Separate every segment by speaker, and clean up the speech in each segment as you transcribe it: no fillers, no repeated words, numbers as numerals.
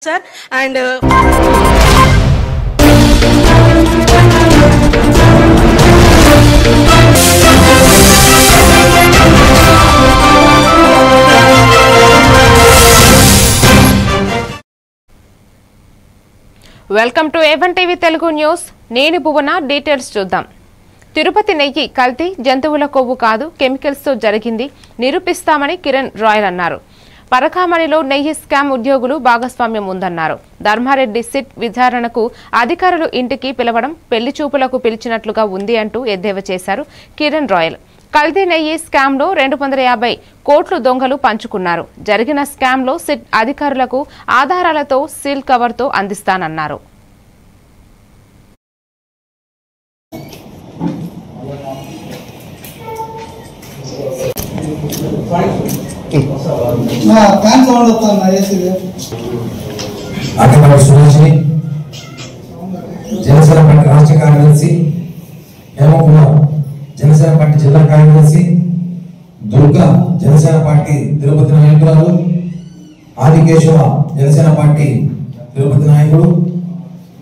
Speaker 1: sir and
Speaker 2: welcome to A1 TV Telugu news. నేను భువన. Details చూద్దాం. తిరుపతి నెయ్యి కల్తీ జంతువుల కొవ్వు కాదు, కెమికల్స్ తో జరిగింది నిరూపిస్తామని కిరణ్ రాయల్ అన్నారు. పరకామణిలో నెయ్యి స్కామ్ ఉద్యోగులు భాగస్వామ్యం ఉందన్నారు. ధర్మారెడ్డి సిట్ విచారణకు అధికారులు ఇంటికి పిలవడం పెళ్లి చూపులకు పిలిచినట్లుగా ఉంది అంటూ ఎద్దేవా చేశారు కిరణ్ రాయల్. కల్తీ నెయ్యి స్కామ్ లో 250 కోట్లు దొంగలు పంచుకున్నారు. జరిగిన స్కామ్ లో సిట్ అధికారులకు ఆధారాలతో సీల్ కవర్ తో అందిస్తానన్నారు.
Speaker 3: జనసేన పార్టీ రాష్ట్ర కార్యదర్శి హేమకుమార్, జనసేన పార్టీ జిల్లా కార్యదర్శి దుర్గా, జనసేన పార్టీ తిరుపతి నాయకురాలు ఆదికేశవ, జనసేన పార్టీ తిరుపతి నాయకుడు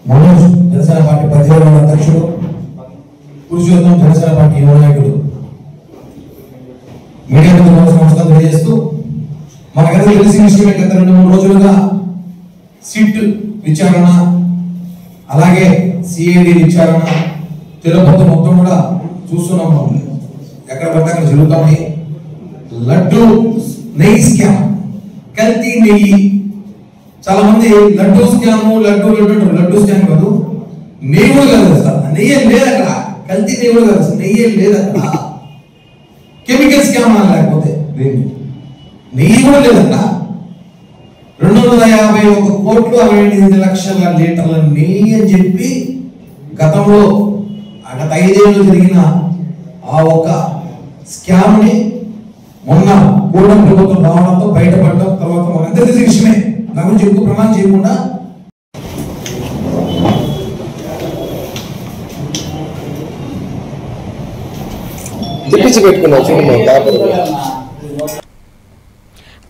Speaker 3: మనోజ్, జనసేన పార్టీ 17వ అధ్యక్షుడు పురుషోత్తం, జనసేన పార్టీ యువ నాయకుడు. మీడియా నమస్కారం తెలియజేస్తూ మనకందరూ తెలిసిన విషయమే, గత 2-3 రోజులుగా సిట్ విచారణ, అలాగే సిఐడి విచారణ తిరుపతి మొత్తం కూడా చూస్తున్నాం. ఎక్కడ పడితే అక్కడ జరుగుతాయి. లడ్డు నెయ్యి స్కామ్, కల్తీ నెయ్యి. చాలా మంది లడ్డు స్కామ్ లడ్డు స్కామ్ కాదు, నెయ్యి కూడా కాదు సార్. నెయ్యి లేదు అక్కడ, కల్తీ నెయ్యి కూడా కాదు సార్, నెయ్యి లేదు అక్కడ. కెమికల్ స్కామ్ లేకపోతే నెయ్యి కూడా లేదట. 251 కోట్లు 68 లక్షల లీటర్ల నెయ్యి అని చెప్పి గతంలో గత 5 ఏళ్ళు జరిగిన ఆ ఒక స్కామ్ ని మొన్న కూటమి ప్రభుత్వం రావడంతో బయటపడడం. తర్వాత మనందరూ తెలిసిన విషయమే, నా గురించి ఎక్కువ ప్రమాణం చేయకుండా
Speaker 4: తెప్పించి పెట్టుకున్నాం.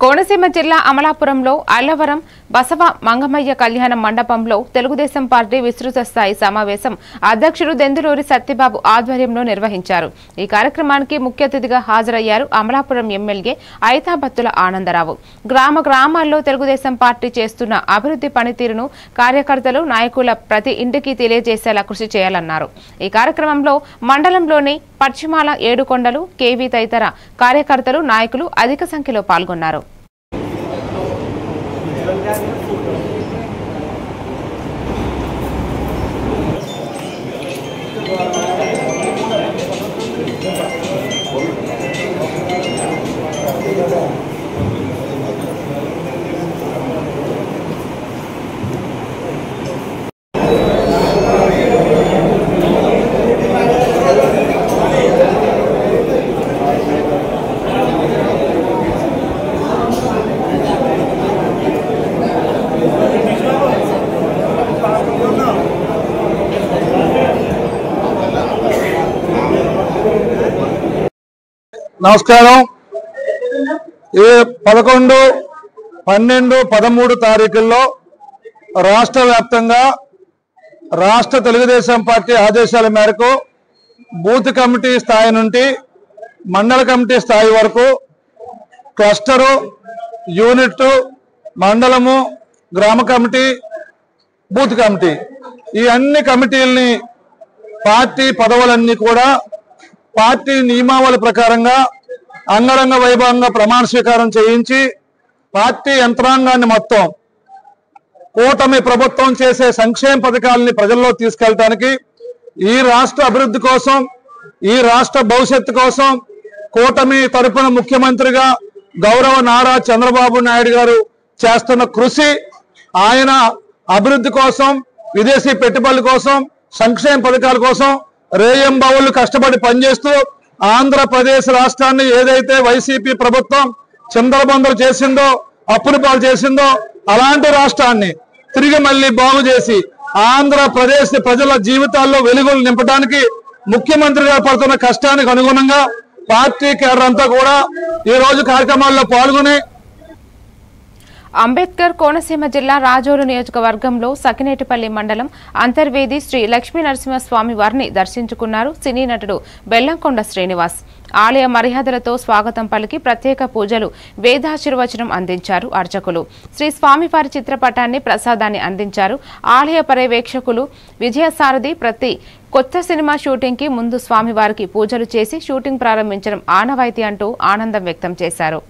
Speaker 2: కోనసీమ జిల్లా అమలాపురంలో అల్లవరం బసవ మంగమయ్య కళ్యాణ మండపంలో తెలుగుదేశం పార్టీ విస్తృత స్థాయి సమావేశం అధ్యక్షుడు దెందులూరి సత్యబాబు ఆధ్వర్యంలో నిర్వహించారు. ఈ కార్యక్రమానికి ముఖ్య అతిథిగా హాజరయ్యారు అమలాపురం ఎమ్మెల్యే ఐతాబత్తుల ఆనందరావు. గ్రామాల్లో తెలుగుదేశం పార్టీ చేస్తున్న అభివృద్ధి పనితీరును కార్యకర్తలు, నాయకుల ప్రతి ఇంటికి తెలియజేసేలా కృషి చేయాలన్నారు. ఈ కార్యక్రమంలో మండలంలోని పశ్చిమాల, ఏడుకొండలు, కేవీ తదితర కార్యకర్తలు, నాయకులు అధిక సంఖ్యలో పాల్గొన్నారు.
Speaker 5: నమస్కారం. ఈ 11, 12, 13 తారీఖుల్లో రాష్ట్ర వ్యాప్తంగా రాష్ట్ర తెలుగుదేశం పార్టీ ఆదేశాల మేరకు బూత్ కమిటీ స్థాయి నుండి మండల కమిటీ స్థాయి వరకు క్లస్టరు, యూనిట్, మండలము, గ్రామ కమిటీ, బూత్ కమిటీ, ఈ అన్ని కమిటీలని పార్టీ పదవులన్నీ కూడా పార్టీ నియమావళి ప్రకారంగా అంగరంగ వైభవంగా ప్రమాణ స్వీకారం చేయించి పార్టీ యంత్రాంగాన్ని మొత్తం కూటమి ప్రభుత్వం చేసే సంక్షేమ పథకాలని ప్రజల్లో తీసుకెళ్ళడానికి, ఈ రాష్ట్ర అభివృద్ధి కోసం, ఈ రాష్ట్ర భవిష్యత్తు కోసం కూటమి తరపున ముఖ్యమంత్రిగా గౌరవ నారా చంద్రబాబు నాయుడు గారు చేస్తున్న కృషి, ఆయన అభివృద్ధి కోసం, విదేశీ పెట్టుబడుల కోసం, సంక్షేమ పథకాల కోసం రేయంబౌళ్ళు కష్టపడి పనిచేస్తూ ఆంధ్రప్రదేశ్ రాష్ట్రాన్ని ఏదైతే వైసీపీ ప్రభుత్వం చిందరబందరు చేసిందో, అప్పుల పాలు చేసిందో, అలాంటి రాష్ట్రాన్ని తిరిగి మళ్ళీ బాగు చేసి ఆంధ్రప్రదేశ్ ప్రజల జీవితాల్లో వెలుగులు నింపడానికి ముఖ్యమంత్రిగా పడుతున్న కష్టానికి అనుగుణంగా పార్టీ కేడర్ అంతా కూడా ఈ రోజు కార్యక్రమాల్లో పాల్గొని
Speaker 2: అంబేద్కర్ కోనసీమ జిల్లా రాజోలు నియోజకవర్గంలో సకినేటిపల్లి మండలం అంతర్వేది శ్రీ లక్ష్మీ నరసింహస్వామి వారిని దర్శించుకున్నారు సినీ నటుడు బెల్లంకొండ శ్రీనివాస్. ఆలయ మర్యాదలతో స్వాగతం పలికి ప్రత్యేక పూజలు వేదాశీర్వచనం అందించారు అర్చకులు. శ్రీ స్వామివారి చిత్రపటాన్ని ప్రసాదాన్ని అందించారు. ఆలయ పర్యవేక్షకులు విజయసారథి ప్రతి కొత్త సినిమా షూటింగ్ కి ముందు స్వామివారికి పూజలు చేసి షూటింగ్ ప్రారంభించడం ఆనవాయితీ అంటూ ఆనందం వ్యక్తం చేశారు.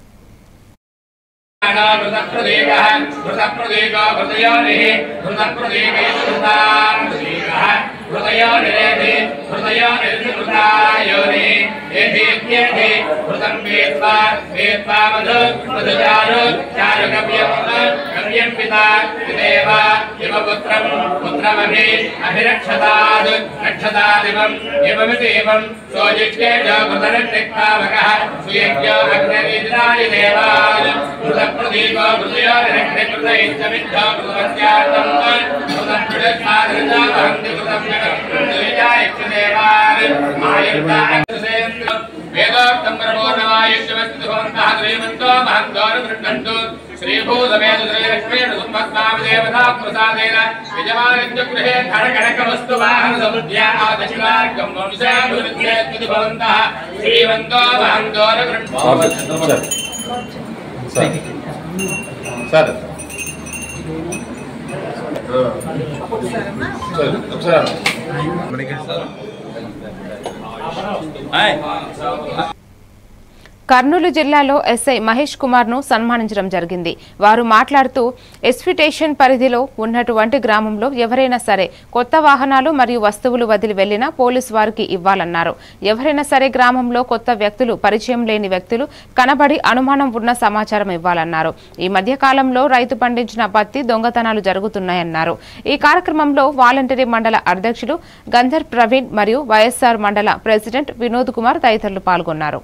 Speaker 2: కర్నూలు జిల్లాలో ఎస్ఐ మహేష్ కుమార్ ను సన్మానించడం జరిగింది. వారు మాట్లాడుతూ ఎస్పీ స్టేషన్ పరిధిలో ఉన్నటువంటి గ్రామంలో ఎవరైనా సరే కొత్త వాహనాలు మరియు వస్తువులు వదిలి వెళ్లినా పోలీసు వారికి ఇవ్వాలన్నారు. ఎవరైనా సరే గ్రామంలో కొత్త వ్యక్తులు పరిచయం లేని వ్యక్తులు కనబడి అనుమానం ఉన్న సమాచారం ఇవ్వాలన్నారు. ఈ మధ్య కాలంలో రైతు పండించిన పత్తి దొంగతనాలు జరుగుతున్నాయన్నారు. ఈ కార్యక్రమంలో వాలంటరీ మండల అధ్యక్షులు గంధర్ ప్రవీణ్ మరియు వైఎస్ఆర్ మండల ప్రెసిడెంట్ వినోద్ కుమార్ తదితరులు పాల్గొన్నారు.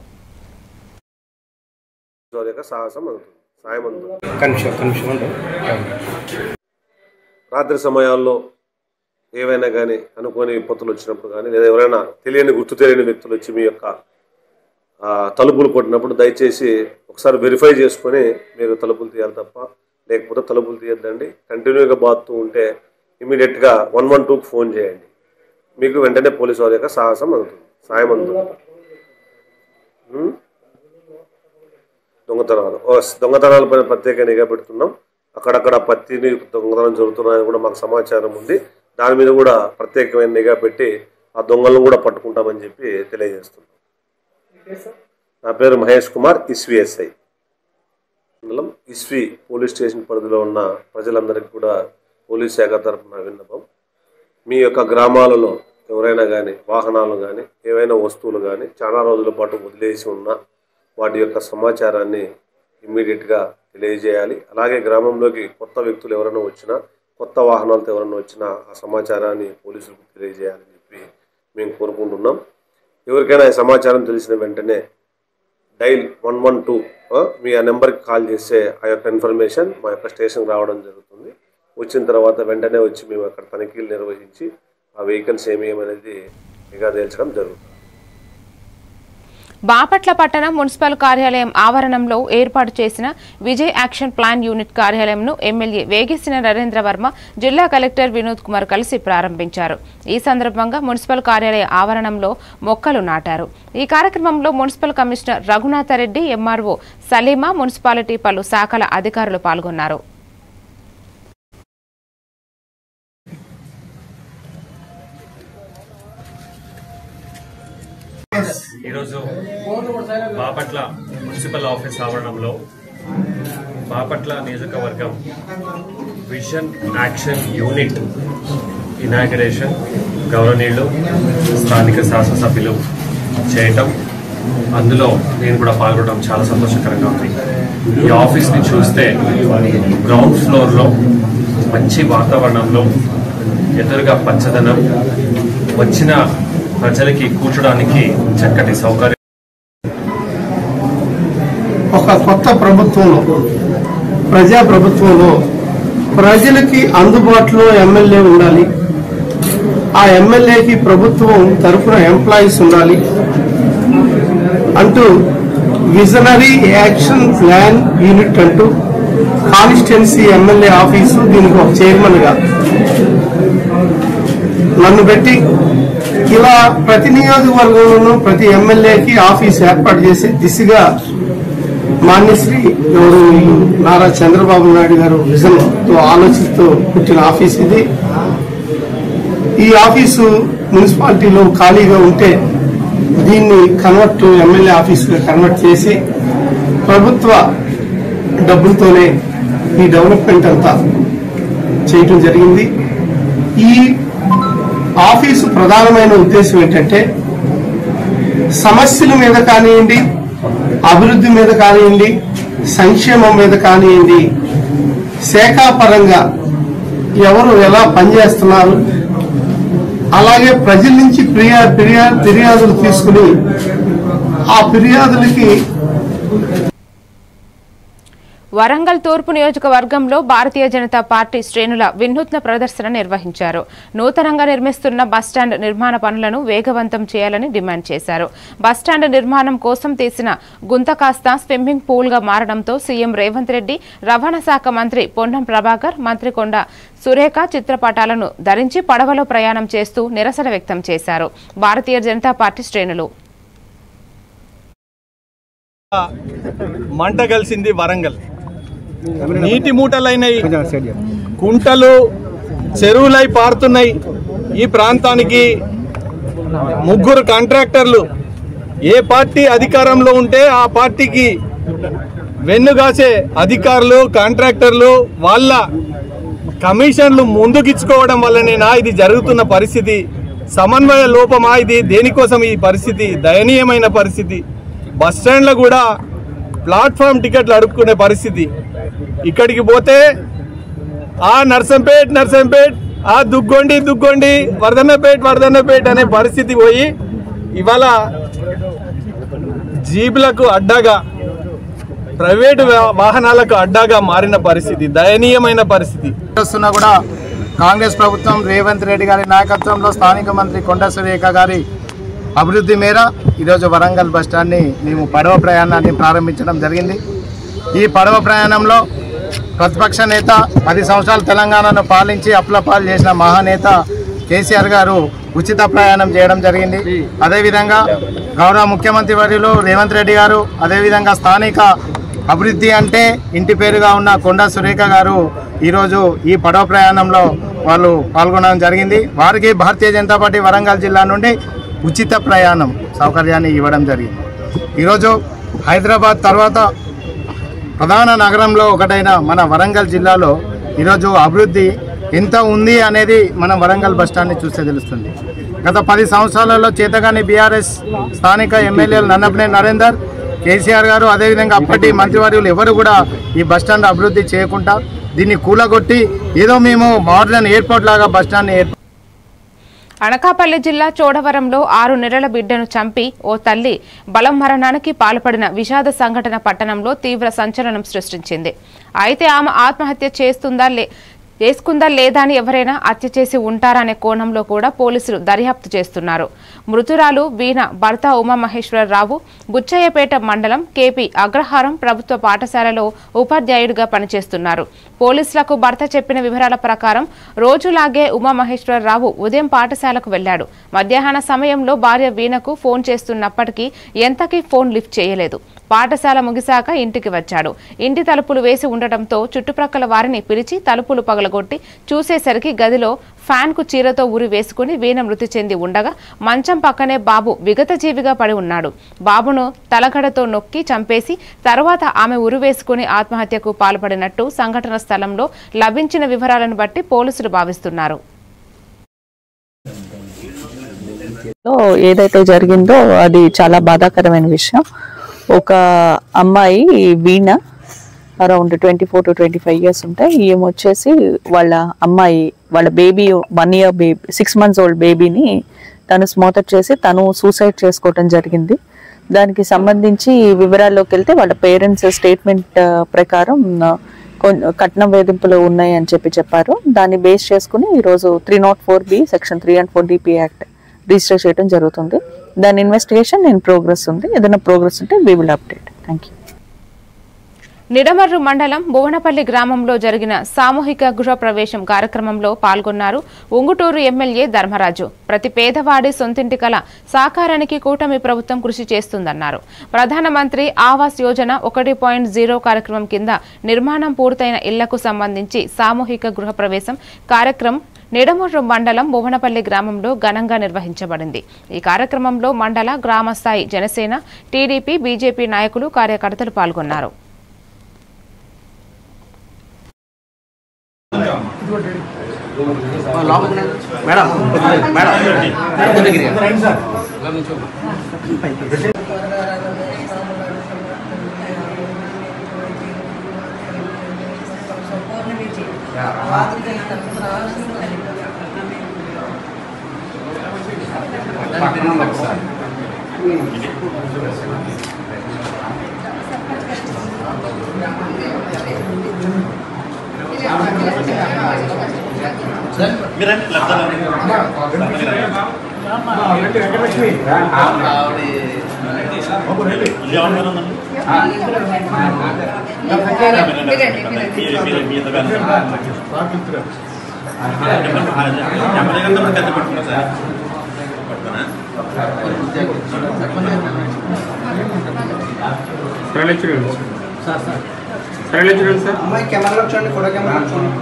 Speaker 1: రాత్రి సమయాల్లో ఏవైనా కానీ అనుకోని విపత్తులు వచ్చినప్పుడు కానీ లేదా ఎవరైనా గుర్తు తెలియని వ్యక్తులు వచ్చి మీ యొక్క తలుపులు కొట్టినప్పుడు దయచేసి ఒకసారి వెరిఫై చేసుకొని మీరు తలుపులు తీయాలి తప్ప లేకపోతే తలుపులు తీయద్దండి. కంటిన్యూగా బాగుతూ ఉంటే ఇమీడియట్గా 112కి ఫోన్ చేయండి. మీకు వెంటనే పోలీసు వారి యొక్క సాయం అందుతుంది. దొంగతనాల పైన ప్రత్యేక నిఘా పెడుతున్నాం. అక్కడక్కడ పత్తిని దొంగతనం జరుగుతున్నాయని కూడా మాకు సమాచారం ఉంది. దాని మీద కూడా ప్రత్యేకమైన నిఘా పెట్టి ఆ దొంగలను కూడా పట్టుకుంటామని చెప్పి తెలియజేస్తున్నాం. నా పేరు మహేష్ కుమార్, ఇస్విఎస్ఐ మండలం ఇస్వి పోలీస్ స్టేషన్ పరిధిలో ఉన్న ప్రజలందరికీ కూడా పోలీస్ శాఖ తరఫున విన్నపం. మీ యొక్క గ్రామాలలో ఎవరైనా కానీ వాహనాలు కానీ ఏవైనా వస్తువులు కానీ చాలా రోజుల పాటు వదిలేసి ఉన్నా వాటి యొక్క సమాచారాన్ని ఇమ్మీడియట్గా తెలియజేయాలి. అలాగే గ్రామంలోకి కొత్త వ్యక్తులు ఎవరైనా వచ్చినా కొత్త వాహనాలతో ఎవరైనా వచ్చినా ఆ సమాచారాన్ని పోలీసులకు తెలియజేయాలని చెప్పి మేము కోరుకుంటున్నాం. ఎవరికైనా ఈ సమాచారం తెలిసిన వెంటనే డైల్ 112 మీ ఆ నెంబర్కి కాల్ చేస్తే ఆ యొక్క ఇన్ఫర్మేషన్ మా యొక్క స్టేషన్కి రావడం జరుగుతుంది. వచ్చిన తర్వాత వెంటనే వచ్చి మేము అక్కడ తనిఖీలు నిర్వహించి ఆ వెహికల్స్ ఏమేమనేది నిఘా తేల్చడం జరుగుతుంది.
Speaker 2: బాపట్ల పట్టణ మున్సిపల్ కార్యాలయం ఆవరణంలో ఏర్పాటు చేసిన విజయ్ యాక్షన్ ప్లాన్ యూనిట్ కార్యాలయంను ఎమ్మెల్యే వేగేసిన నరేంద్ర వర్మ జిల్లా కలెక్టర్ వినోద్ కుమార్ కలిసి ప్రారంభించారు. ఈ సందర్భంగా మున్సిపల్ కార్యాలయ ఆవరణంలో మొక్కలు నాటారు. ఈ కార్యక్రమంలో municipal commissioner Raghunatha Reddy, MRO Salima, municipality పలు శాఖల అధికారులు పాల్గొన్నారు.
Speaker 6: ఈరోజు బాపట్ల మున్సిపల్ ఆఫీస్ ఆవరణంలో బాపట్ల నియోజకవర్గం విజన్ యాక్షన్ యూనిట్ ఇనాగరేషన్ గౌరవనీయులు స్థానిక శాసనసభ్యులు చేయటం, అందులో నేను కూడా పాల్గొనడం చాలా సంతోషకరంగా ఉంది. ఈ ఆఫీస్ని చూస్తే గ్రౌండ్ ఫ్లోర్లో మంచి వాతావరణంలో ఎదురుగా పచ్చదనం, వచ్చిన ప్రజలకి కూర్చోడానికి చక్కటి సౌకర్యం.
Speaker 7: ఒక కొత్త ప్రభుత్వంలో, ప్రజా ప్రభుత్వంలో ప్రజలకి అందుబాటులో ఎమ్మెల్యే ఉండాలి. ఆ ఎమ్మెల్యేకి ప్రభుత్వం తరఫున ఎంప్లాయీస్ ఉండాలి అంటూ విజనరీ యాక్షన్ ప్లాన్ యూనిట్ అంటూ కాన్స్టిట్యున్సీ ఎమ్మెల్యే ఆఫీసు, దీనికి ఒక చైర్మన్గా నన్ను పెట్టి ఇలా ప్రతి నియోజకవర్గంలోనూ ప్రతి ఎమ్మెల్యేకి ఆఫీసు ఏర్పాటు చేసే దిశగా మాన్యశ్రీ నారా చంద్రబాబు నాయుడు గారు విజన్ తో ఆలోచిస్తూ పుట్టిన ఆఫీస్ ఇది. ఈ ఆఫీసు మున్సిపాలిటీలో ఖాళీగా ఉంటే దీన్ని ఎమ్మెల్యే ఆఫీసుగా కన్వర్ట్ చేసి ప్రభుత్వ డబ్బులతోనే ఈ డెవలప్మెంట్ అంతా చేయటం జరిగింది. ఈ ఆఫీసు ప్రధానమైన ఉద్దేశం ఏంటంటే సమస్యల మీద కానివ్వండి, అభివృద్ధి మీద కానివ్వండి, సంక్షేమం మీద కానివ్వండి, శాఖాపరంగా ఎవరు ఎలా పనిచేస్తున్నారు, అలాగే ప్రజల నుంచి ఫిర్యాదులు తీసుకుని ఆ ఫిర్యాదులకి
Speaker 2: వరంగల్ తూర్పు నియోజకవర్గంలో భారతీయ జనతా పార్టీ శ్రేణుల వినూత్న ప్రదర్శన నిర్వహించారు. నూతనంగా నిర్మిస్తున్న బస్టాండ్ నిర్మాణ పనులను వేగవంతం చేయాలని డిమాండ్ చేశారు. బస్టాండ్ నిర్మాణం కోసం తీసిన గుంత కాస్త స్విమ్మింగ్ పూల్ గా మారడంతో సీఎం రేవంత్ రెడ్డి, రవాణా శాఖ మంత్రి పొన్నం ప్రభాకర్, మంత్రి కొండ సురేఖ చిత్రపటాలను ధరించి పడవలో ప్రయాణం చేస్తూ నిరసన వ్యక్తం చేశారు. భారతీయ జనతా పార్టీ శ్రేణులు
Speaker 8: మంట కలిసింది వరంగల్. నీటి మూటలైనవి, కుంటలు చెరువులై పారుతున్నాయి. ఈ ప్రాంతానికి 3 కాంట్రాక్టర్లు ఏ పార్టీ అధికారంలో ఉంటే ఆ పార్టీకి వెన్నుగాసే అధికారులు, కాంట్రాక్టర్లు వాళ్ళ కమిషన్లు ముందుకిచ్చుకోవడం వల్లనేనా ఇది జరుగుతున్న పరిస్థితి? సమన్వయ లోపమా ఇది? దేనికోసం ఈ పరిస్థితి? దయనీయమైన పరిస్థితి. బస్టాండ్లో కూడా ప్లాట్ఫామ్ టికెట్లు అడుక్కునే పరిస్థితి. ఇక్కడికి పోతే ఆ నర్సంపేట్, ఆ దుగ్గొండి, వర్ధన్నపేట్ అనే పరిస్థితి పోయి ఇవాళ జీబులకు అడ్డాగా, ప్రైవేటు వాహనాలకు అడ్డాగా మారిన పరిస్థితి, దయనీయమైన పరిస్థితి.
Speaker 9: కూడా కాంగ్రెస్ ప్రభుత్వం రేవంత్ రెడ్డి గారి నాయకత్వంలో స్థానిక మంత్రి కొండ సురేఖ గారి అభివృద్ధి మేర ఈరోజు వరంగల్ బస్టాండ్ని మేము పడవ ప్రయాణాన్ని ప్రారంభించడం జరిగింది. ఈ పడవ ప్రయాణంలో ప్రతిపక్ష నేత 10 సంవత్సరాలు తెలంగాణను పాలించి అప్లపాలు చేసిన మహానేత కేసీఆర్ గారు ఉచిత ప్రయాణం చేయడం జరిగింది. అదేవిధంగా గౌరవ ముఖ్యమంత్రి వర్యులు రేవంత్ రెడ్డి గారు, అదేవిధంగా స్థానిక అభివృద్ధి అంటే ఇంటి పేరుగా ఉన్న కొండ సురేఖ గారు ఈరోజు ఈ పడవ ప్రయాణంలో వాళ్ళు పాల్గొనడం జరిగింది. వారికి భారతీయ జనతా పార్టీ వరంగల్ జిల్లా నుండి ఉచిత ప్రయాణం సౌకర్యాన్ని ఇవ్వడం జరిగింది. ఈరోజు హైదరాబాద్ తర్వాత ప్రధాన నగరంలో ఒకటైన మన వరంగల్ జిల్లాలో ఈరోజు అభివృద్ధి ఎంత ఉంది అనేది మనం వరంగల్ బస్టాండ్ని చూస్తే తెలుస్తుంది. గత 10 సంవత్సరాలలో చేతగాని బీఆర్ఎస్ స్థానిక ఎమ్మెల్యేలు నన్నపనేని నరేందర్, కేసీఆర్ గారు, అదేవిధంగా అప్పటి మంత్రివర్యులు ఎవరు కూడా ఈ బస్టాండ్ అభివృద్ధి చేయకుండా దీన్ని కూలగొట్టి ఏదో మేము మోడర్న్ ఎయిర్పోర్ట్ లాగా బస్టాండ్ని
Speaker 2: అనకాపల్లి జిల్లా చోడవరంలో 6 నెలల బిడ్డను చంపి ఓ తల్లి బలం మరణానికి పాల్పడిన విషాద సంఘటన పట్టణంలో తీవ్ర సంచలనం సృష్టించింది. అయితే ఆమె ఆత్మహత్య చేసుకుందా లేదా అని ఎవరైనా హత్య చేసి ఉంటారనే కోణంలో కూడా పోలీసులు దర్యాప్తు చేస్తున్నారు. మృతురాలు వీణ భర్త ఉమామహేశ్వరరావు బుచ్చయ్యపేట మండలం కేపీ అగ్రహారం ప్రభుత్వ పాఠశాలలో ఉపాధ్యాయుడిగా పనిచేస్తున్నారు. పోలీసులకు భర్త చెప్పిన వివరాల ప్రకారం రోజులాగే ఉమామహేశ్వరరావు ఉదయం పాఠశాలకు వెళ్లాడు. మధ్యాహ్న సమయంలో భార్య వీణకు ఫోన్ చేస్తున్నప్పటికీ ఎంతకీ ఫోన్ లిఫ్ట్ చేయలేదు. పాఠశాల ముగిశాక ఇంటికి వచ్చాడు. ఇంటి తలుపులు వేసి ఉండటంతో చుట్టుప్రక్కల వారిని పిలిచి తలుపులు పగలగొట్టి చూసేసరికి గదిలో ఫ్యాన్ కు చీరతో ఉరి వేసుకుని వీణ మృతి చెంది ఉండగా మంచం పక్కనే బాబు విగతజీవిగా పడి ఉన్నాడు. బాబును తలగడతో నొక్కి చంపేసి తర్వాత ఆమె ఉరి వేసుకుని ఆత్మహత్యకు పాల్పడినట్టు సంఘటన స్థలంలో లభించిన వివరాలను బట్టి పోలీసులు భావిస్తున్నారు.
Speaker 10: ఏదైతే జరిగిందో అది చాలా బాధాకరమైన విషయం. ఒక అమ్మాయి వీణ అరౌండ్ 24 to 25 years ఉంటాయి. ఈమె వచ్చేసి వాళ్ళ baby 1 year baby 6 months old బేబీని తను స్మోటర్ చేసి తను సూసైడ్ చేసుకోవటం జరిగింది. దానికి సంబంధించి వివరాల్లోకి వెళ్తే వాళ్ళ పేరెంట్స్ స్టేట్మెంట్ ప్రకారం కట్నం వేధింపులు ఉన్నాయి అని చెప్పారు. దాన్ని బేస్ చేసుకుని ఈరోజు 304B section 3 and 4 DP act register చేయడం జరుగుతుంది. దాని ఇన్వెస్టిగేషన్ ఇన్ ప్రోగ్రెస్ ఉంది. ఏదైనా ప్రోగ్రెస్ ఉంటే we will update. Thank you.
Speaker 2: Nidamarru మండలం భువనపల్లి గ్రామంలో జరిగిన సామూహిక గృహప్రవేశం కార్యక్రమంలో పాల్గొన్నారు ఉంగుటూరు ఎమ్మెల్యే ధర్మరాజు. ప్రతి పేదవాడి సొంతింటి కల సాకారానికి కూటమి ప్రభుత్వం కృషి చేస్తుందన్నారు. ప్రధానమంత్రి ఆవాస్ యోజన 1.0 కార్యక్రమం కింద నిర్మాణం పూర్తయిన ఇళ్లకు సంబంధించి సామూహిక గృహప్రవేశం కార్యక్రమం నిడమర్రు మండలం భువనపల్లి గ్రామంలో ఘనంగా నిర్వహించబడింది. ఈ కార్యక్రమంలో మండల గ్రామస్థాయి జనసేన, టీడీపీ, బీజేపీ నాయకులు, కార్యకర్తలు పాల్గొన్నారు.
Speaker 11: అమ్మాయి కెమెరాలో చూడండి, ఫోటో కెమెరాలో చూడండి.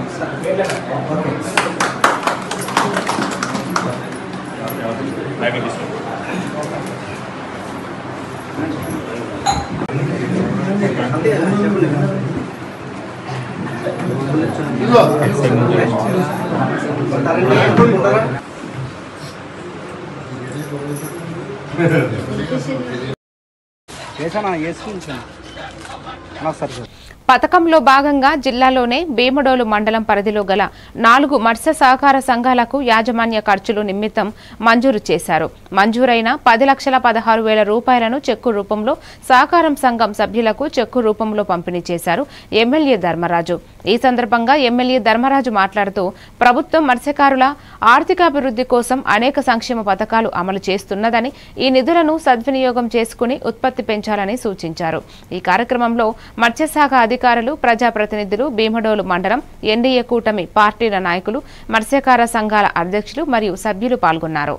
Speaker 2: పథకంలో భాగంగా జిల్లాలోనే భీమడోలు మండలం పరిధిలో గల 4 మత్స్య సహకార సంఘాలకు యాజమాన్య ఖర్చులు నిమిత్తం మంజూరు చేశారు. మంజూరైన 10,16,000 రూపాయలను చెక్కు రూపంలో సహకారం సంఘం సభ్యులకు చెక్కు రూపంలో పంపిణీ చేశారు ఎమ్మెల్యే ధర్మరాజు. ఈ సందర్భంగా ఎమ్మెల్యే ధర్మరాజు మాట్లాడుతూ ప్రభుత్వం మత్స్యకారుల ఆర్థికాభివృద్ధి కోసం అనేక సంక్షేమ పథకాలు అమలు చేస్తున్నదని, ఈ నిధులను సద్వినియోగం చేసుకుని ఉత్పత్తి పెంచాలని సూచించారు. ఈ కార్యక్రమంలో మత్స్యశాఖ అధికారులు, ప్రజాప్రతినిధులు, భీమడోలు మండలం ఎన్డీఏ కూటమి పార్టీల నాయకులు, మత్స్యకార సంఘాల అధ్యక్షులు మరియు సభ్యులు పాల్గొన్నారు.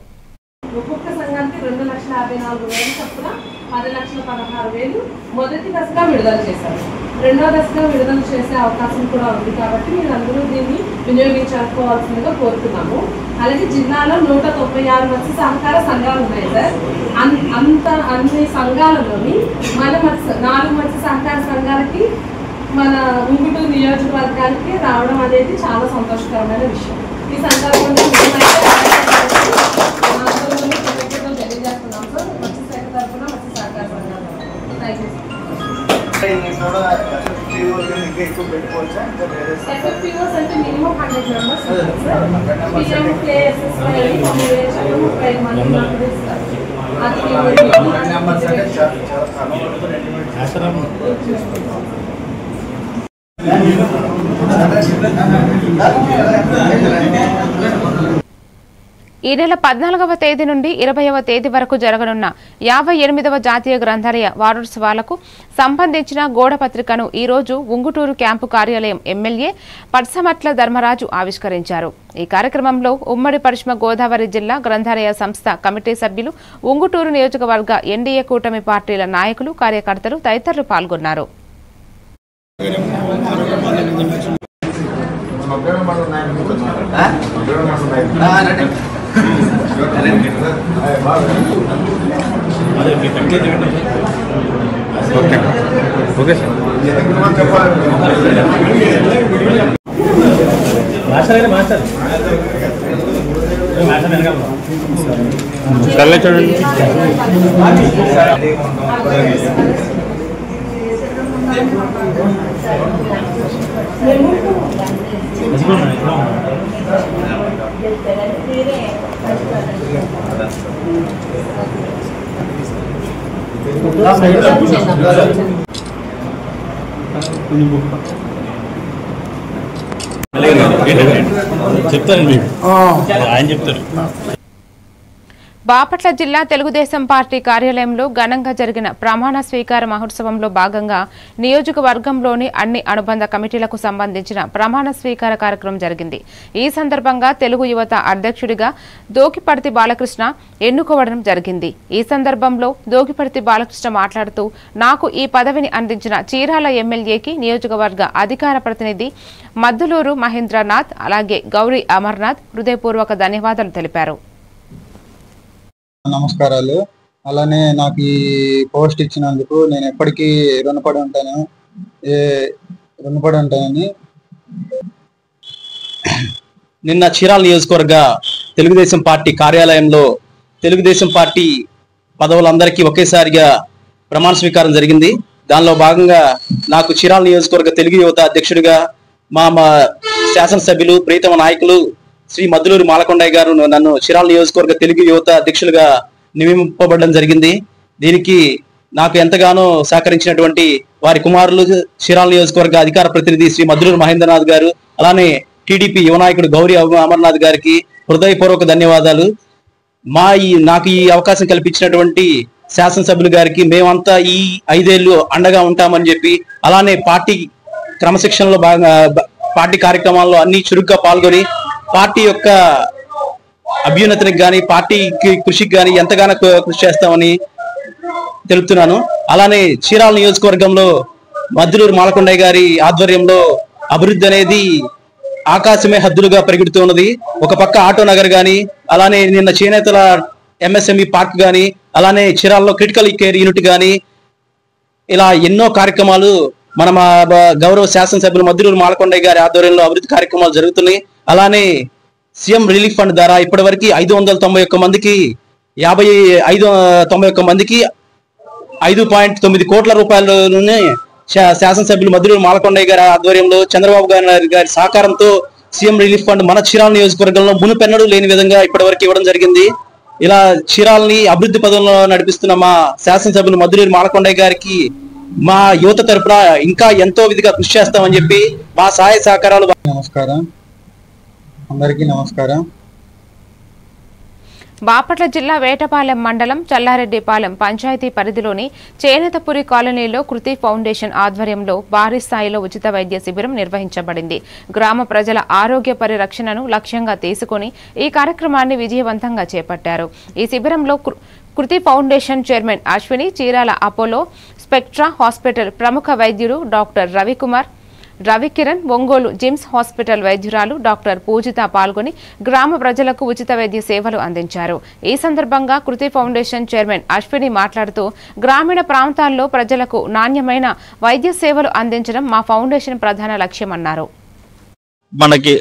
Speaker 12: ఒక్కొక్క సంఘానికి 2,54,000 చొప్పున 10,16,000 మొదటి దశగా విడుదల చేశారు. రెండవ దశగా విడుదల చేసే అవకాశం కూడా ఉంది కాబట్టి మీరు అందరూ దీన్ని వినియోగించుకోవాల్సిందిగా కోరుతున్నాము. అలాగే జిల్లాలో 196 మత్స్య సహకార సంఘాలు ఉన్నాయి సార్. అన్ని సంఘాలలోని మన 4 మత్స్య సహకార సంఘాలకి మన ఉంగుటూరు నియోజకవర్గానికి రావడం అనేది చాలా సంతోషకరమైన విషయం. ఈ సందర్భంగా తెలియజేస్తున్నాం సార్ మత్స్యశాఖ తరఫున మత్స్య సహకార సంఘాలు. Thank you sir. ఎఫ్ఎఫ్పిఓస్ అంటే మినిమం 100 మెంబర్స్ సార్. 35 మంది ఇస్తారు.
Speaker 2: ఈ నెల 14వ తేదీ నుండి 20వ తేదీ వరకు జరగనున్న 58వ జాతీయ గ్రంథాలయ వారోత్సవాలకు సంబంధించిన గోడపత్రికను ఈ రోజు ఉంగుటూరు క్యాంపు కార్యాలయం ఎమ్మెల్యే పట్సమట్ల ధర్మరాజు ఆవిష్కరించారు. ఈ కార్యక్రమంలో ఉమ్మడి పశ్చిమ గోదావరి జిల్లా గ్రంథాలయ సంస్థ కమిటీ సభ్యులు, ఉంగుటూరు నియోజకవర్గ ఎన్డీఏ కూటమి పార్టీల నాయకులు, కార్యకర్తలు తదితరులు పాల్గొన్నారు. బాపట్ల జిల్లా తెలుగుదేశం పార్టీ కార్యాలయంలో ఘనంగా జరిగిన ప్రమాణ స్వీకార మహోత్సవంలో భాగంగా నియోజకవర్గంలోని అన్ని అనుబంధ కమిటీలకు సంబంధించిన ప్రమాణ స్వీకార కార్యక్రమం జరిగింది. ఈ సందర్భంగా తెలుగు యువత అధ్యక్షుడిగా దోకిపర్తి బాలకృష్ణ ఎన్నుకోవడం జరిగింది. ఈ సందర్భంలో దోకిపర్తి బాలకృష్ణ మాట్లాడుతూ, నాకు ఈ పదవిని అందించిన చీరాల ఎమ్మెల్యేకి నియోజకవర్గ అధికార ప్రతినిధి మద్దులూరు మహేంద్రనాథ్ అలాగే గౌరీ అమర్నాథ్ హృదయపూర్వక ధన్యవాదాలు తెలిపారు.
Speaker 13: నమస్కారాలు. అలానే నాకు ఈ పోస్ట్ ఇచ్చినందుకు నేను ఎప్పటికీ రుణపడి ఉంటానని
Speaker 14: నిన్న చీరాల నియోజకవర్గ తెలుగుదేశం పార్టీ కార్యాలయంలో తెలుగుదేశం పార్టీ పదవులందరికీ ఒకేసారిగా ప్రమాణ స్వీకారం జరిగింది. దానిలో భాగంగా నాకు చీరాల నియోజకవర్గ తెలుగు యువత అధ్యక్షుడిగా మా శాసనసభ్యులు ప్రీతమ నాయకులు శ్రీ మద్దులూరు మాలకొండయ్య గారు నన్ను చీరాల నియోజకవర్గ తెలుగు యువత అధ్యక్షులుగా నియమింపబడడం జరిగింది. దీనికి నాకు ఎంతగానో సహకరించినటువంటి వారి కుమారులు చీరాల నియోజకవర్గ అధికార ప్రతినిధి శ్రీ మద్దులూరు మహేంద్రనాథ్ గారు, అలానే టీడీపీ యువ నాయకుడు గౌరీ అమర్నాథ్ గారికి హృదయపూర్వక ధన్యవాదాలు. నాకు ఈ అవకాశం కల్పించినటువంటి శాసనసభ్యులు గారికి మేమంతా ఈ 5 ఏళ్లు అండగా ఉంటామని చెప్పి, అలానే పార్టీ క్రమశిక్షణలో పార్టీ కార్యక్రమాల్లో అన్ని చురుగ్గా పాల్గొని పార్టీ యొక్క అభ్యున్నతికి కానీ పార్టీకి కృషికి కానీ ఎంతగానో కృషి చేస్తామని తెలుపుతున్నాను. అలానే చీరాల నియోజకవర్గంలో మద్దులూరు మాలకొండయ్య గారి ఆధ్వర్యంలో అభివృద్ధి అనేది ఆకాశమే హద్దులుగా పరిగెడుతున్నది. ఒక పక్క ఆటో నగర్ కానీ, అలానే నిన్న చేనేతల MSME పార్క్ కానీ, అలానే చీరాలలో క్రిటికల్ కేర్ యూనిట్ కానీ, ఇలా ఎన్నో కార్యక్రమాలు మన గౌరవ శాసనసభ్యులు మద్దులూరు మాలకొండయ్య గారి ఆధ్వర్యంలో అభివృద్ధి కార్యక్రమాలు జరుగుతున్నాయి. అలానే సీఎం రిలీఫ్ ఫండ్ ద్వారా ఇప్పటివరకు 591 మందికి 591 మందికి 5.9 కోట్ల రూపాయలని శాసనసభ్యులు మద్దులూరు మాలకొండయ్య గారి ఆధ్వర్యంలో చంద్రబాబు గారి సహకారంతో సీఎం రిలీఫ్ ఫండ్ మన చీరాల నియోజకవర్గంలో మునుపెన్నడూ లేని విధంగా ఇప్పటివరకు ఇవ్వడం జరిగింది. ఇలా చీరాలని అభివృద్ధి పదంలో నడిపిస్తున్న మా శాసనసభ్యులు మద్దులూరు మాలకొండయ్య గారికి మా యువత తరపున ఇంకా ఎంతో విధిగా కృషి చేస్తామని చెప్పి మా సహాయ సహకారాలు.
Speaker 13: నమస్కారం, అందరికీ నమస్కారం.
Speaker 2: బాపట్ల జిల్లా వేటపాలెం మండలం చల్లారెడ్డిపాలెం పంచాయతీ పరిధిలోని చేనేతపురి కాలనీలో కృతి ఫౌండేషన్ ఆధ్వర్యంలో భారీ స్థాయిలో ఉచిత వైద్య శిబిరం నిర్వహించబడింది. గ్రామ ప్రజల ఆరోగ్య పరిరక్షణను లక్ష్యంగా తీసుకుని ఈ కార్యక్రమాన్ని విజయవంతంగా చేపట్టారు. ఈ శిబిరంలో Kruthi foundation chairman Ashwini, Chirala Apollo Spectra hospital ప్రముఖ వైద్యుడు doctor Ravikiran, Ongole GIMS hospital వైద్యురాలు డాక్టర్ పూజిత పాల్గొని గ్రామ ప్రజలకు ఉచిత వైద్య సేవలు అందించారు. ఈ సందర్భంగా కృతి ఫౌండేషన్ చైర్మన్ అశ్విని మాట్లాడుతూ, గ్రామీణ ప్రాంతాల్లో ప్రజలకు నాణ్యమైన వైద్య సేవలు అందించడం మా ఫౌండేషన్ ప్రధాన లక్ష్యమన్నారు.
Speaker 8: మనకి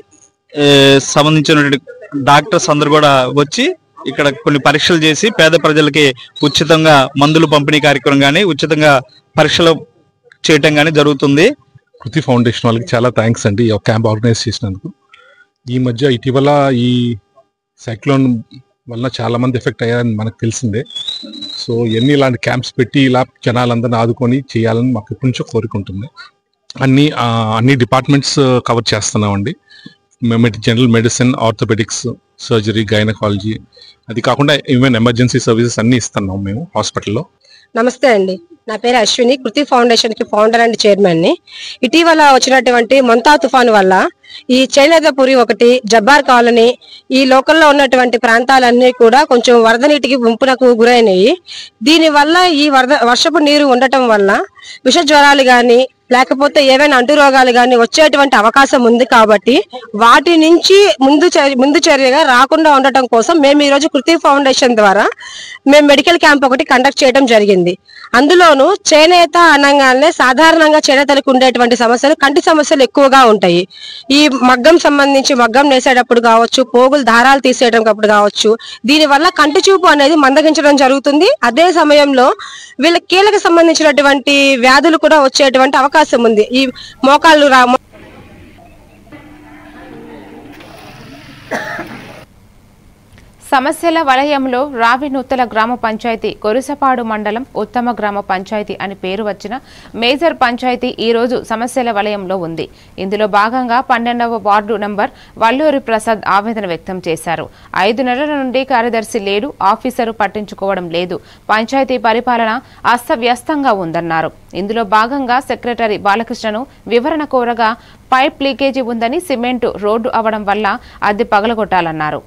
Speaker 8: సంబంధించిన డాక్టర్స్ అందరూ కూడా వచ్చి ఇక్కడ కొన్ని పరీక్షలు చేసి పేద ప్రజలకి ఉచితంగా మందులు పంపిణీ కార్యక్రమం కానీ ఉచితంగా పరీక్షలు చేయటం కానీ జరుగుతుంది.
Speaker 15: కృతి ఫౌండేషన్ వాళ్ళకి చాలా థ్యాంక్స్ అండి ఈ క్యాంప్ ఆర్గనైజ్ చేసినందుకు. ఈ మధ్య ఇటీవల ఈ సైక్లోన్ వలన చాలా మంది ఎఫెక్ట్ అయ్యారని మనకు తెలిసిందే. సో ఇలాంటి క్యాంప్స్ పెట్టి ఇలా జనాలందరినీ ఆదుకొని చేయాలని మాకు ఎప్పటి నుంచో కోరిక ఉంటుంది. అన్ని డిపార్ట్మెంట్స్ కవర్ చేస్తున్నామండి. General medicine, orthopaedics, surgery, gynaecology, అది కాకుండా ఈవెన్ ఎమర్జెన్సీ సర్వీసెస్ అన్ని ఇస్తున్నాం మేము హాస్పిటల్లో.
Speaker 16: నమస్తే అండి, నా పేరు అశ్విని, కృతి ఫౌండేషన్ కి ఫౌండర్ అండ్ చైర్మన్ ని. ఇటీవల వచ్చినటువంటి మొంతా తుఫాను వల్ల ఈ చేనేతపురి ఒకటి, జబ్బార్ కాలనీ, ఈ లోకల్లో ఉన్నటువంటి ప్రాంతాలన్నీ కూడా కొంచెం వరద నీటికి ముంపునకు గురైనాయి. దీని వల్ల ఈ వర్షపు నీరు ఉండటం వల్ల విష జ్వరాలు గాని లేకపోతే ఏవైనా అంటు రోగాలు కానీ వచ్చేటువంటి అవకాశం ఉంది. కాబట్టి వాటి నుంచి ముందు చర్యగా రాకుండా ఉండటం కోసం మేము ఈరోజు కృతి ఫౌండేషన్ ద్వారా మేము మెడికల్ క్యాంప్ ఒకటి కండక్ట్ చేయడం జరిగింది. అందులోనూ చేనేత అనగానే సాధారణంగా చేనేతలకు ఉండేటువంటి సమస్యలు కంటి సమస్యలు ఎక్కువగా ఉంటాయి. ఈ మగ్గం సంబంధించి మగ్గం నేసేటప్పుడు కావచ్చు, పోగులు దారాలు తీసేటప్పుడు కావచ్చు, దీనివల్ల కంటి చూపు అనేది మందగించడం జరుగుతుంది. అదే సమయంలో వీళ్ళ కీళ్ళకి సంబంధించినటువంటి వ్యాధులు కూడా వచ్చేటువంటి అవకాశం ఉంది. ఈ మోకాళ్ళు
Speaker 2: సమస్యల వలయంలో రావినూతల గ్రామ పంచాయతీ కొరుసపాడు మండలం ఉత్తమ గ్రామ పంచాయతీ అని పేరు వచ్చిన మేజర్ పంచాయతీ ఈ రోజు సమస్యల వలయంలో ఉంది. ఇందులో భాగంగా 12వ వార్డు నంబర్ వల్లూరి ప్రసాద్ ఆవేదన వ్యక్తం చేశారు. 5 నెలల నుండి కార్యదర్శి లేడు, ఆఫీసరు పట్టించుకోవడం లేదు, పంచాయతీ పరిపాలన అస్తవ్యస్తంగా ఉందన్నారు. ఇందులో భాగంగా సెక్రటరీ బాలకృష్ణను వివరణ కోరగా పైప్ లీకేజీ ఉందని, సిమెంటు రోడ్డు అవడం వల్ల అది పగలగొట్టాలన్నారు.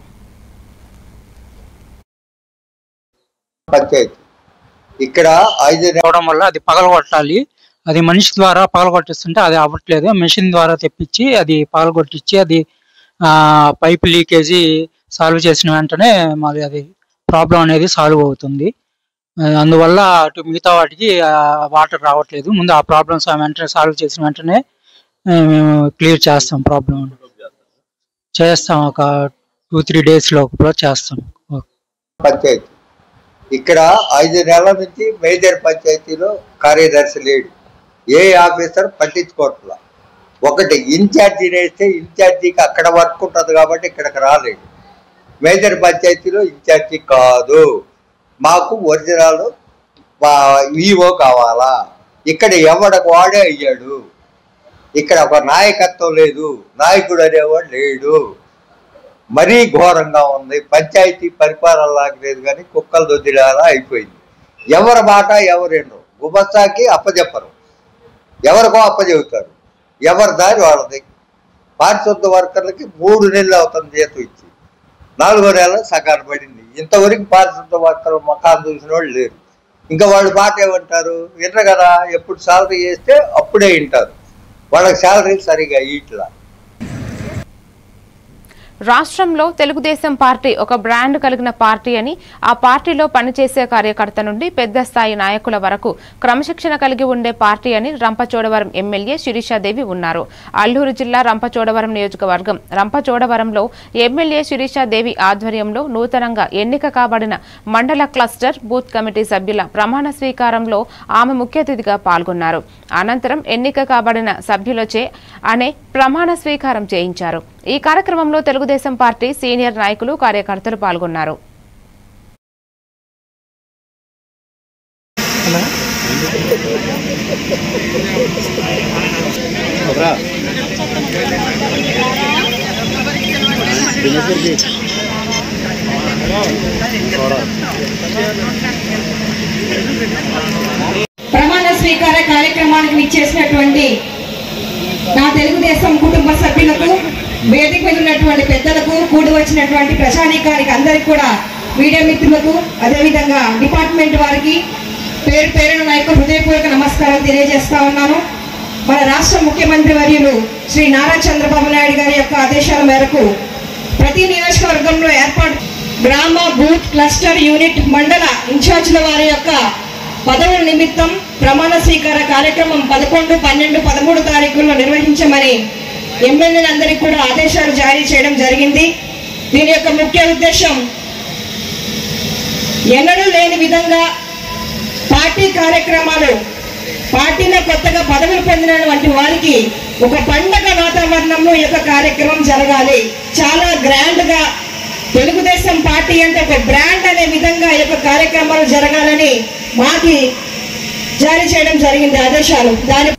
Speaker 17: పంచాయతీ ఇక్కడ 5
Speaker 18: అవడం వల్ల అది పగలగొట్టాలి. అది మనిషి ద్వారా పగలగొట్టిస్తుంటే అది అవ్వట్లేదు. మెషిన్ ద్వారా తెప్పించి అది పగలగొట్టించి అది పైప్ లీకేజీ సాల్వ్ చేసిన వెంటనే మరి అది ప్రాబ్లం అనేది సాల్వ్ అవుతుంది. అందువల్ల అటు మిగతా వాటికి వాటర్ రావట్లేదు. ముందు ఆ ప్రాబ్లమ్స్ వెంటనే సాల్వ్ చేసిన వెంటనే మేము క్లియర్ చేస్తాం. ప్రాబ్లం చేస్తాం, ఒక 2-3 days లోపల చేస్తాం.
Speaker 17: పంచాయతీ ఇక్కడ 5 నెలల నుంచి మేజర్ పంచాయతీలో కార్యదర్శి లేడు, ఏ ఆఫీసర్ పట్టించుకోవట్లా. ఒకటి ఇన్ఛార్జి వేస్తే ఇన్ఛార్జికి అక్కడ వర్క్ ఉంటుంది కాబట్టి ఇక్కడికి రాలేడు. మేజర్ పంచాయతీలో ఇన్ఛార్జి కాదు, మాకు ఒరిజినల్ ఈఓ కావాలా. ఇక్కడ ఎవడకు వాడే అయ్యాడు. ఇక్కడ ఒక నాయకత్వం లేదు, నాయకుడు అనేవాడు లేడు. మరీ ఘోరంగా ఉంది. పంచాయతీ పరిపాలన లాగలేదు కానీ కుక్కలు దొద్దిలాగా అయిపోయింది. ఎవరి మాట ఎవరేనో గుమస్తాకి అప్పచెప్పరు, ఎవరికో అప్పచెబుతారు. ఎవరి దారి వాళ్ళది. పారిశుద్ధ వర్కర్లకి 3 నెలలు అవుతుంది జీతం ఇచ్చి, 4వ నెల సగాన్ని పడింది. ఇంతవరకు పారిశుద్ధ వర్కర్లు మకాన్ చూసిన వాళ్ళు లేరు. ఇంకా వాళ్ళు మాట ఏమంటారు? వినరు కదా. ఎప్పుడు శాలరీ చేస్తే అప్పుడే వింటారు. వాళ్ళకి శాలరీ సరిగా ఇట్లా.
Speaker 2: రాష్ట్రంలో తెలుగుదేశం పార్టీ ఒక బ్రాండ్ కలిగిన పార్టీ అని, ఆ పార్టీలో పనిచేసే కార్యకర్త నుండి పెద్ద స్థాయి నాయకుల వరకు క్రమశిక్షణ కలిగి ఉండే పార్టీ అని రంపచోడవరం ఎమ్మెల్యే శిరీషాదేవి ఉన్నారు. అల్లూరు జిల్లా రంపచోడవరం నియోజకవర్గం రంపచోడవరంలో ఎమ్మెల్యే శిరీషాదేవి ఆధ్వర్యంలో నూతనంగా ఎన్నిక కాబడిన మండల క్లస్టర్ బూత్ కమిటీ సభ్యుల ప్రమాణ స్వీకారంలో ఆమె ముఖ్య అతిథిగా పాల్గొన్నారు. అనంతరం ఎన్నిక కాబడిన సభ్యులచే అనే ప్రమాణ స్వీకారం చేయించారు. ఈ కార్యక్రమంలో తెలుగుదేశం పార్టీ సీనియర్ నాయకులు, కార్యకర్తలు పాల్గొన్నారు.
Speaker 19: ప్రమాణ స్వీకార కార్యక్రమానికి విచ్చేసినటువంటి నా తెలుగుదేశం కుటుంబ సభ్యులకు, వేదిక మీద ఉన్నటువంటి పెద్దలకు, కూడి వచ్చినటువంటి ప్రజానీకానికి అందరికీ కూడా, మీడియా మిత్రులకు, అదేవిధంగా డిపార్ట్మెంట్ వారికి పేరు పేరున నాయకులు హృదయపూర్వక నమస్కారం తెలియజేస్తా ఉన్నాను. మన రాష్ట్ర ముఖ్యమంత్రి వర్యులు శ్రీ నారా చంద్రబాబు నాయుడు గారి యొక్క ఆదేశాల మేరకు ప్రతి నియోజకవర్గంలో ఏర్పాటు గ్రామ బూత్ క్లస్టర్ యూనిట్ మండల ఇన్ఛార్జీల వారి యొక్క పదవుల నిమిత్తం ప్రమాణ స్వీకార కార్యక్రమం 11, 12, 13 తారీఖుల్లో నిర్వహించమని ఎమ్మెల్యేలందరికీ కూడా ఆదేశాలు జారీ చేయడం జరిగింది. దీని యొక్క ముఖ్య ఉద్దేశం ఎన్నడూ లేని విధంగా పార్టీ కార్యక్రమాలు, పార్టీలో కొత్తగా పదవులు పొందినటువంటి వారికి ఒక పండగ వాతావరణంలో ఈ యొక్క కార్యక్రమం జరగాలి. చాలా గ్రాండ్ గా తెలుగుదేశం పార్టీ అంటే ఒక బ్రాండ్ అనే విధంగా ఈ యొక్క కార్యక్రమాలు జరగాలని మాకి జారీ చేయడం జరిగింది ఆదేశాలు. దాని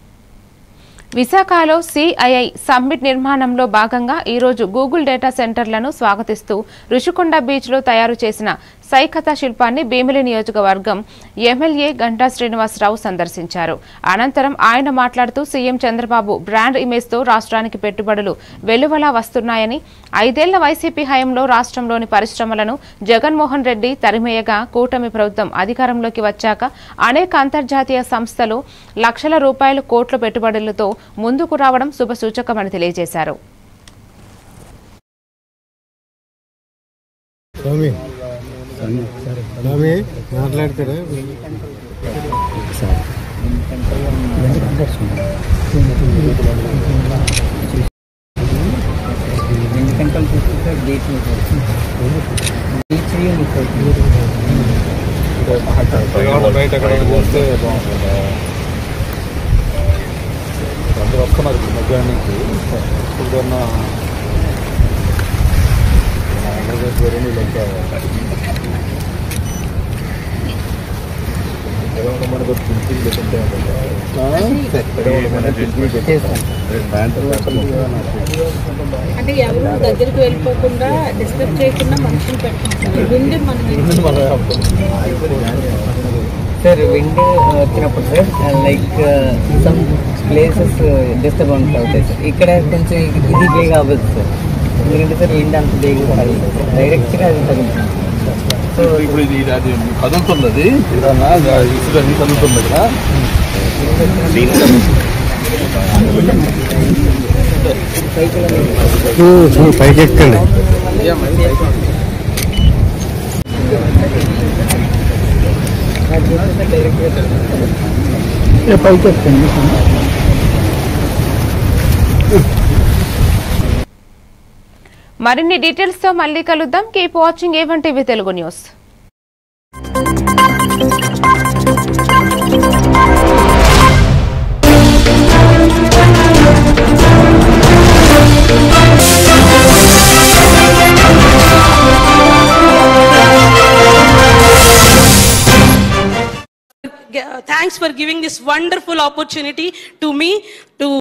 Speaker 2: విశాఖలో సిఐఐ సమ్మిట్ నిర్మాణంలో భాగంగా ఈరోజు గూగుల్ డేటా సెంటర్లను స్వాగతిస్తూ రుషికొండ బీచ్లో తయారు చేసిన సైకత శిల్పాన్ని భీమిలి నియోజకవర్గం ఎమ్మెల్యే గంటా శ్రీనివాసరావు సందర్శించారు. అనంతరం ఆయన మాట్లాడుతూ సీఎం చంద్రబాబు బ్రాండ్ ఇమేజ్తో రాష్ట్రానికి పెట్టుబడులు వెలువలా వస్తున్నాయని, 5 ఏళ్ల వైసీపీ హయాంలో రాష్ట్రంలోని పరిశ్రమలను జగన్మోహన్ రెడ్డి తరిమేయగా కూటమి ప్రభుత్వం అధికారంలోకి వచ్చాక అనేక అంతర్జాతీయ సంస్థలు లక్షల రూపాయలు, కోట్ల పెట్టుబడులతో ముందుకు రావడం శుభసూచకమని తెలియజేశారు.
Speaker 20: మాట్లాడతారా?
Speaker 5: బయట ఎక్కడ పోస్తే బాగుంటుంది. అందరూ వస్తున్నారు మధ్యాహ్నం నుంచి.
Speaker 21: అంటే ఎవరు దగ్గరికి వెళ్ళిపోకుండా డిస్టర్బ్ చేయకుండా మనుషులు పెట్టుకుంటారు. విండ్
Speaker 22: సార్ విండ్ వచ్చినప్పుడు sir like some places disturbance అవుతాయి సార్. ఇక్కడ కొంచెం ఇది బేగ అవ్వదు సార్, ఎందుకంటే సార్ విండ్ అంత బేగ డైరెక్ట్గా అది తగ్గుతుంది. సో
Speaker 5: ఇప్పుడు ఇది అది కదులుతున్నది కదులుతుంది కదా
Speaker 20: పైకి ఎక్కండి.
Speaker 22: పైకి ఎక్కండి.
Speaker 2: మరిన్ని డీటెయిల్స్ తో మళ్ళీ కలుద్దాం. Keep watching A1 TV Telugu news.
Speaker 23: Thanks for giving this wonderful opportunity to me.